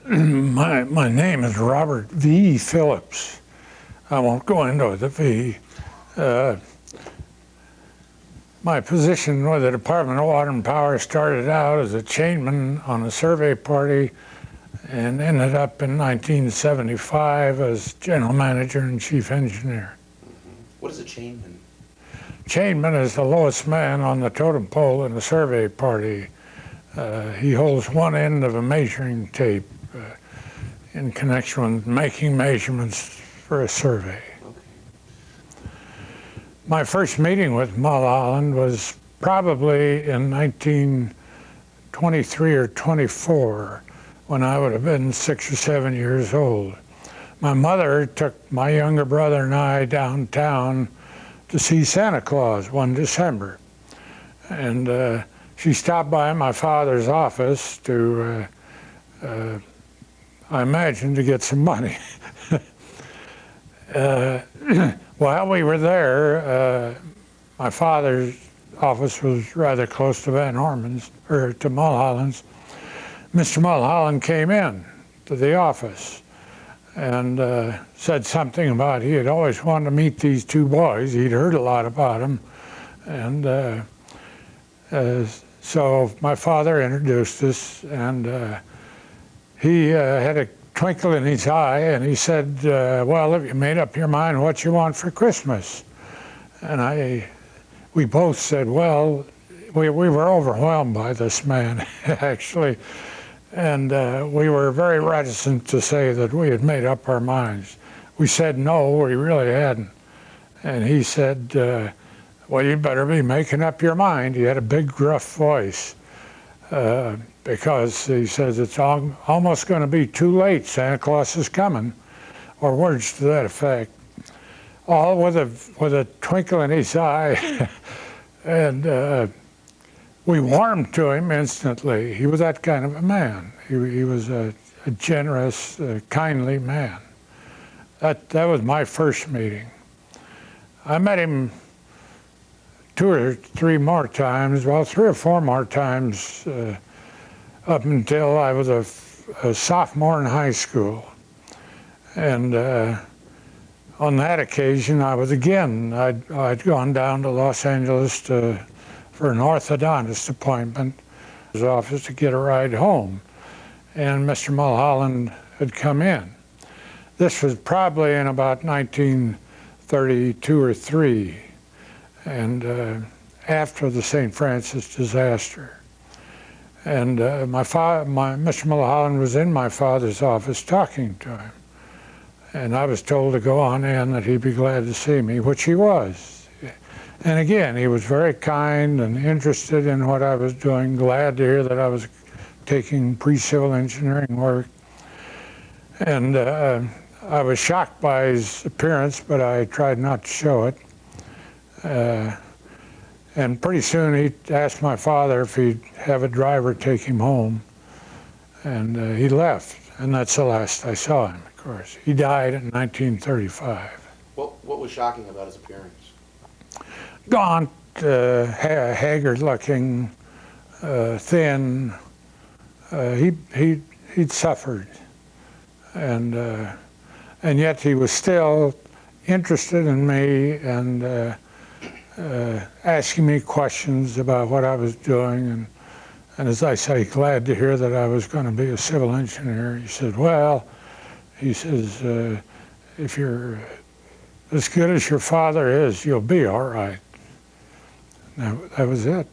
My name is Robert V. Phillips. I won't go into the V. My position with the Department of Water and Power started out as a chainman on a survey party and ended up in 1975 as general manager and chief engineer. What is a chainman? Chainman is the lowest man on the totem pole in a survey party. He holds one end of a measuring tape in connection with making measurements for a survey. Okay. My first meeting with Mulholland was probably in 1923 or 24, when I would have been 6 or 7 years old. My mother took my younger brother and I downtown to see Santa Claus one December. And she stopped by my father's office to, I imagine, to get some money. While we were there, my father's office was rather close to Van Orman's, or to Mulholland's. Mr. Mulholland came in to the office and said something about he had always wanted to meet these two boys. He'd heard a lot about them. And so my father introduced us, and he had a twinkle in his eye, and he said, well, have you made up your mind what you want for Christmas? And we both said, well, we were overwhelmed by this man, actually. And we were very reticent to say that we had made up our minds. We said no, we really hadn't. And he said, well, you better be making up your mind. He had a big, gruff voice. Because he says it's almost going to be too late, Santa Claus is coming, or words to that effect, all with a twinkle in his eye. And we warmed to him instantly. He was that kind of a man. He was a generous, kindly man. That was my first meeting. I met him 2 or 3 more times, well, 3 or 4 more times, up until I was a sophomore in high school. And on that occasion, I'd gone down to Los Angeles for an orthodontist appointment in his office to get a ride home. And Mr. Mulholland had come in. This was probably in about 1932 or 3, and after the St. Francis disaster. And Mr. Mulholland was in my father's office talking to him. And I was told to go on in, that he'd be glad to see me, which he was. And again, he was very kind and interested in what I was doing, glad to hear that I was taking pre-civil engineering work. And I was shocked by his appearance, but I tried not to show it. And pretty soon he asked my father if he'd have a driver take him home. And he left, and that's the last I saw him, of course. He died in 1935. What was shocking about his appearance? Gaunt, haggard-looking, thin. He'd suffered. And yet he was still interested in me and asking me questions about what I was doing, and as I say, glad to hear that I was going to be a civil engineer. He said, well, he says, if you're as good as your father is, you'll be all right. That was it.